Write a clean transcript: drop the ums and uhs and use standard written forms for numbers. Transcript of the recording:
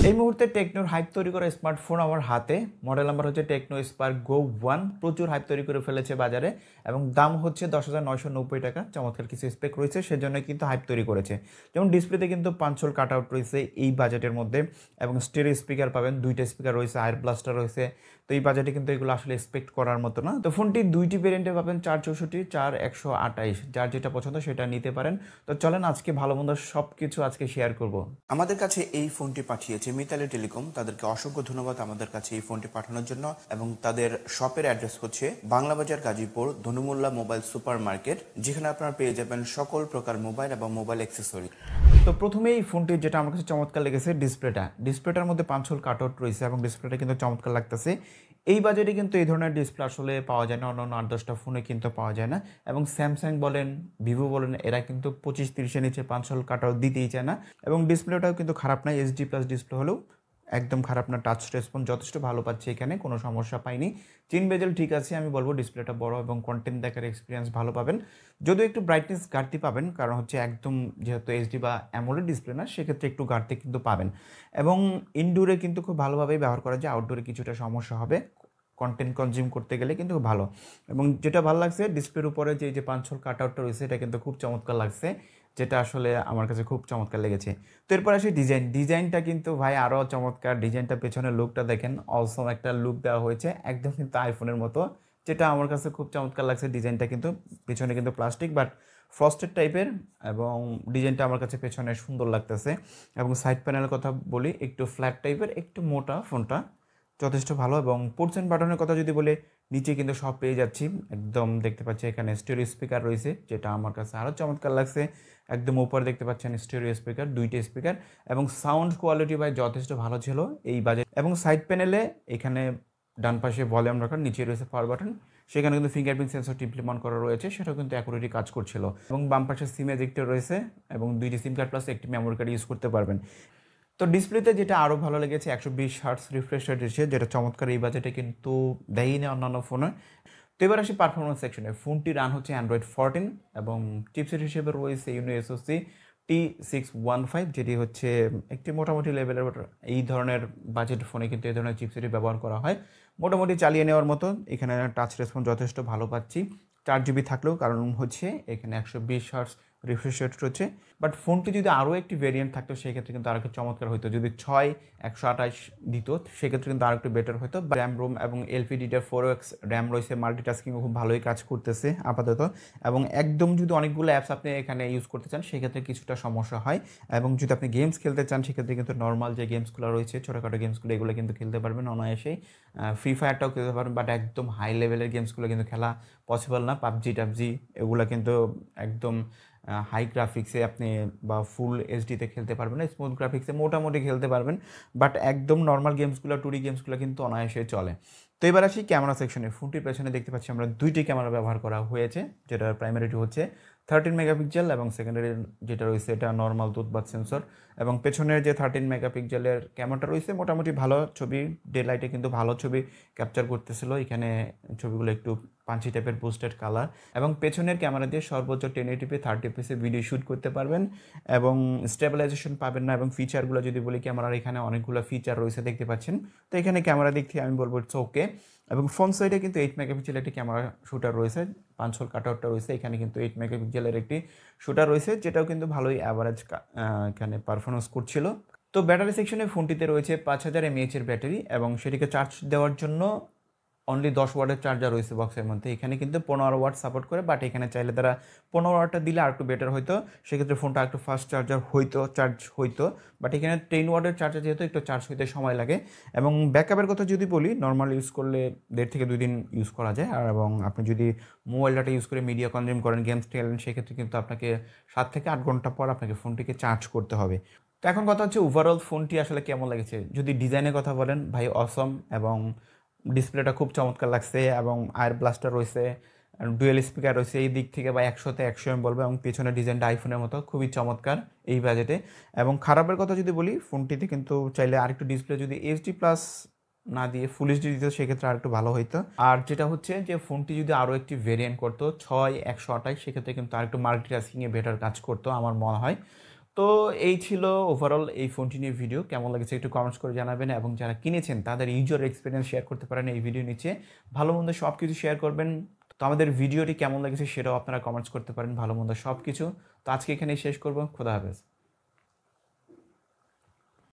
এই মুহূর্তে টেকনোর হাইপ তৈরি করা স্মার্টফোন আমার হাতে। মডেল নাম্বার হচ্ছে টেকনো স্পার্ক গো 1। প্রচুর হাইপ তৈরি করে ফেলেছে বাজারে এবং দাম হচ্ছে 10,990 টাকা। চমৎকার কিছু স্পেক রয়েছে, সেজন্য কিন্তু হাইপ তৈরি করেছে। যেমন ডিসপ্লেতে কিন্তু 5 হোল কাট আউট রয়েছে এই বাজেটের মধ্যে এবং স্টেরিও স্পিকার পাবেন, 2টা স্পিকার রয়েছে, আয়ার ব্লাস্টার রয়েছে। তো এই বাজেটে কিন্তু এগুলো আসলে এক্সপেক্ট করার মতো না। তো ফোনটি 2টি ভেরিয়েন্টে পাবেন, 464, 4128। যার যেটা পছন্দ সেটা নিতে পারেন। তো চলেন আজকে ভালো মন্দ সব কিছু আজকে শেয়ার করব। আমাদের কাছে এই ফোনটি পাঠিয়েছে মিতালি টেলিকম। তাদেরকে অসংখ্য ধন্যবাদ আমাদের কাছে এই ফোনটি পাঠানোর জন্য। এবং তাদের শপের অ্যাড্রেস হচ্ছে বাংলাবাজার গাজীপুর, ধনু মোল্লা মোবাইল সুপার মার্কেট, যেখানে আপনারা পেয়ে যাবেন সকল প্রকার মোবাইল এবং মোবাইল অ্যাক্সেসরি। তো প্রথমে এই ফোনটির যেটা আমার কাছে চমৎকার লেগেছে ডিসপ্লেটার মধ্যে 5 হোল কাট আউট রয়েছে এবং ডিসপ্লেটা কিন্তু চমৎকার লাগতেছে। এই বাজেটে কিন্তু এই ধরনের ডিসপ্লে আসলে পাওয়া যায় না, অন্যান্য 8-10টা ফোনে কিন্তু পাওয়া যায় না। এবং স্যামসাং বলেন, ভিভো বলেন, এরা কিন্তু 25-30-এর নিচে 5 হোল কাট আউট দিতেই চায় না। এবং ডিসপ্লেটাও কিন্তু খারাপ না, এইচডি প্লাস ডিসপ্লে হলেও একদম খারাপ না। টাচ রেসপন্স যথেষ্ট ভালো পাচ্ছি, এখানে কোনো সমস্যা পাইনি। চিন বেজেল ঠিক আছে, আমি বলবো ডিসপ্লেটা বড় এবং কন্টেন্ট দেখার এক্সপিরিয়েন্স ভালো পাবেন। যদিও একটু ব্রাইটনেস ঘাটতি পাবেন, কারণ হচ্ছে একদম যেহেতু এইচডি বা অ্যামোলেড ডিসপ্লে না, সেক্ষেত্রে একটু ঘাটতি কিন্তু পাবেন। এবং ইনডোরে কিন্তু খুব ভালোভাবেই ব্যবহার করা যায়, আউটডোরে কিছুটা সমস্যা হবে কন্টেন্ট কনজিউম করতে গেলে, কিন্তু ভালো। এবং যেটা ভালো লাগছে ডিসপ্লের উপরে যে 5 হোল কাট আউটটা রয়েছে, এটা কিন্তু খুব চমৎকার লাগছে, যেটা আসলে আমার কাছে খুব চমৎকার লেগেছে। তো এরপর আসি ডিজাইনটা কিন্তু ভাই আরও চমৎকার। ডিজাইনটা, পেছনের লুকটা দেখেন, অসম একটা লুক দেওয়া হয়েছে, একদম কিন্তু আইফোনের মতো, যেটা আমার কাছে খুব চমৎকার লাগছে। ডিজাইনটা কিন্তু পেছনে কিন্তু প্লাস্টিক বাট ফ্রস্টেড টাইপের, এবং ডিজাইনটা আমার কাছে পেছনে সুন্দর লাগতেছে। এবং সাইড প্যানেলের কথা বলি, একটু ফ্ল্যাট টাইপের, একটু মোটা ফোনটা, যথেষ্ট ভালো। এবং পোর্টস অ্যান্ড বাটনের কথা যদি বলে, নিচে কিন্তু সব পেয়ে যাচ্ছি। একদম দেখতে পাচ্ছি এখানে স্টেরিও স্পিকার রয়েছে, যেটা আমার কাছে আরও চমৎকার লাগছে। একদম উপরে দেখতে পাচ্ছেন স্টেরিও স্পিকার, 2টা স্পিকার। এবং সাউন্ড কোয়ালিটি ভাই যথেষ্ট ভালো ছিল এই বাজেট। এবং সাইড প্যানেলে এখানে ডান পাশে ভলিউম রাখার, নিচে রয়েছে পাওয়ার বাটন, সেখানে কিন্তু ফিঙ্গারপ্রিন্ট সেন্সরটি ইমপ্লিমেন্ট করা রয়েছে, সেটাও কিন্তু অ্যাকুরেটলি কাজ করছিল। এবং বাম পাশে সিম এজেক্টর রয়েছে এবং 2টি সিম কার্ড প্লাস একটি মেমোরি কার্ড ইউজ করতে পারবেন। তো ডিসপ্লেতে যেটা আরও ভালো লেগেছে, 120 হার্টজ রিফ্রেশ রেট এসে, যেটা চমৎকার এই বাজেটে কিন্তু দেয়ই না অন্যান্য ফোনে। তো এবার আসি পারফরমেন্স সেকশনে। ফোনটি রান হচ্ছে অ্যান্ড্রয়েড 14 এবং চিপসেট হিসেবে রয়েছে ইউনিএসওসি T615, যেটি হচ্ছে একটি মোটামুটি লেভেলের। এই ধরনের বাজেট ফোনে কিন্তু এই ধরনের চিপসেটই ব্যবহার করা হয়, মোটামুটি চালিয়ে নেওয়ার মতো। এখানে টাচ রেসপন্স যথেষ্ট ভালো পাচ্ছি, 4GB থাকলেও, কারণ হচ্ছে এখানে 120 হার্টজ রিফ্রেশ রেট রয়েছে। বাট ফোনটি যদি আরও একটি ভেরিয়েন্ট থাকতো, সেক্ষেত্রে কিন্তু আরও একটু চমৎকার হতো। যদি 6/128 দিত, সেক্ষেত্রে কিন্তু আরও একটু বেটার হতো। র্যাম রোম এবং LPDDR4X র্যাম রয়েছে, মাল্টিটাস্কিংও খুব ভালোই কাজ করতেছে আপাতত। এবং একদম যদি অনেকগুলো অ্যাপস আপনি এখানে ইউজ করতে চান, সেক্ষেত্রে কিছুটা সমস্যা হয়। এবং যদি আপনি গেমস খেলতে চান, সেক্ষেত্রে কিন্তু নর্মাল যে গেমসগুলো রয়েছে, ছোটোখাটো গেমসগুলো, এগুলো কিন্তু খেলতে পারবেন অনায়াসেই। ফ্রি ফায়ারটাও খেলতে পারবেন, বাট একদম হাই লেভেলের গেমসগুলো কিন্তু খেলা পসিবল না। পাবজি টাবজি এগুলো কিন্তু একদম হাই গ্রাফিক্সে আপনি বা ফুল এইচডিতে খেলতে পারবেন না, স্মুথ গ্রাফিক্সে মোটামুটি খেলতে পারবেন, বাট একদম নর্মাল গেমসগুলো, 2D গেমসগুলো কিন্তু অনায়াসে চলে। তো এবার আসি ক্যামেরা সেকশনে। ফোনটির পেছনে দেখতে পাচ্ছি আমরা 2টি ক্যামেরা ব্যবহার করা হয়েছে, যেটার প্রাইমারিটি হচ্ছে 13 মেগাপিক্সেল এবং সেকেন্ডারি যেটা রয়েছে এটা নর্মাল দুধবাত সেন্সর। এবং পেছনের যে 13 মেগাপিক্সেলের ক্যামেরাটা রয়েছে, মোটামুটি ভালো ছবি, ডে লাইটে কিন্তু ভালো ছবি ক্যাপচার করতেছিল। এখানে ছবিগুলো একটু পাঞ্চি টাইপের বুস্টেড কালার। এবং পেছনের ক্যামেরা দিয়ে সর্বোচ্চ 1080p 30fps ভিডিও শ্যুট করতে পারবেন এবং স্টেবিলাইজেশন পাবেন না। এবং ফিচারগুলো যদি বলি, ক্যামেরার এখানে অনেকগুলো ফিচার রয়েছে দেখতে পাচ্ছেন। তো এখানে ক্যামেরা দিক থেকে আমি বলবো ইটস ওকে। এবং ফ্রন্ট সাইডে কিন্তু 8 মেগাপিক্সেলের একটি ক্যামেরা শুটার রয়েছে, 5 হোল কাট আউটটা রয়েছে, এখানে কিন্তু 8 মেগাপিক্সেলের একটি শুটার রয়েছে, যেটাও কিন্তু ভালোই অ্যাভারেজ এখানে পারফরমেন্স করছিল। তো ব্যাটারি সেকশনে ফোনটিতে রয়েছে 5000 mAh-এর ব্যাটারি এবং সেটিকে চার্জ দেওয়ার জন্য অনলি 10 ওয়াটের চার্জার রয়েছে বক্সের মধ্যে। এখানে কিন্তু 15 ওয়াট সাপোর্ট করে, বাট এখানে চাইলে তারা 15 ওয়াটটা দিলে আর একটু বেটার হইতো, সেক্ষেত্রে ফোনটা একটু ফাস্ট চার্জ হইতো। বাট এখানে 10 ওয়াটের চার্জার যেহেতু, একটু চার্জ হইতে সময় লাগে। এবং ব্যাকআপের কথা যদি বলি, নর্মাল ইউজ করলে 1.5 থেকে 2 দিন ইউজ করা যায়। আর এবং আপনি যদি মোবাইল ডাটা ইউজ করে মিডিয়া কনজিউম করেন, গেমস খেলেন, সেক্ষেত্রে কিন্তু আপনাকে 7 থেকে 8 ঘন্টা পর আপনাকে ফোনটিকে চার্জ করতে হবে। তো এখন কথা হচ্ছে ওভারঅল ফোনটি আসলে কেমন লেগেছে। যদি ডিজাইনের কথা বলেন, ভাই অসম। এবং ডিসপ্লেটা খুব চমৎকার লাগছে এবং আয়ার ব্লাস্টার রয়েছে, ডুয়েল স্পিকার রয়েছে। এই দিক থেকে বা 100-তে 100 আমি বলবো। এবং পেছনের ডিজাইনটা আইফোনের মতো, খুবই চমৎকার এই বাজেটে। এবং খারাপের কথা যদি বলি, ফোনটিতে কিন্তু চাইলে আরেকটু ডিসপ্লে যদি এইচডি প্লাস না দিয়ে ফুল এইচডি দিত, সেক্ষেত্রে আরেকটু ভালো হইতো। আর যেটা হচ্ছে যে ফোনটি যদি আরও একটি ভেরিয়েন্ট করতো 6/128, সেক্ষেত্রে কিন্তু আরেকটু মাল্টিটাস্কিংয়ে বেটার কাজ করতো আমার মনে হয়। তো এই ছিল ওভারঅল এই ফোনটি নিয়ে ভিডিও। কেমন লেগেছে একটু কমেন্টস করে জানাবেন এবং যারা কিনেছেন তাদের ইউজার এক্সপেরিয়েন্স শেয়ার করতে পারেন এই ভিডিও নিচে। ভালো মন্দ সব কিছু শেয়ার করবেন। তো আমাদের ভিডিওটি কেমন লেগেছে সেটাও আপনারা কমেন্টস করতে পারেন, ভালো মন্দ সব কিছু। তো আজকে এখানেই শেষ করব। খোদা হাফেজ।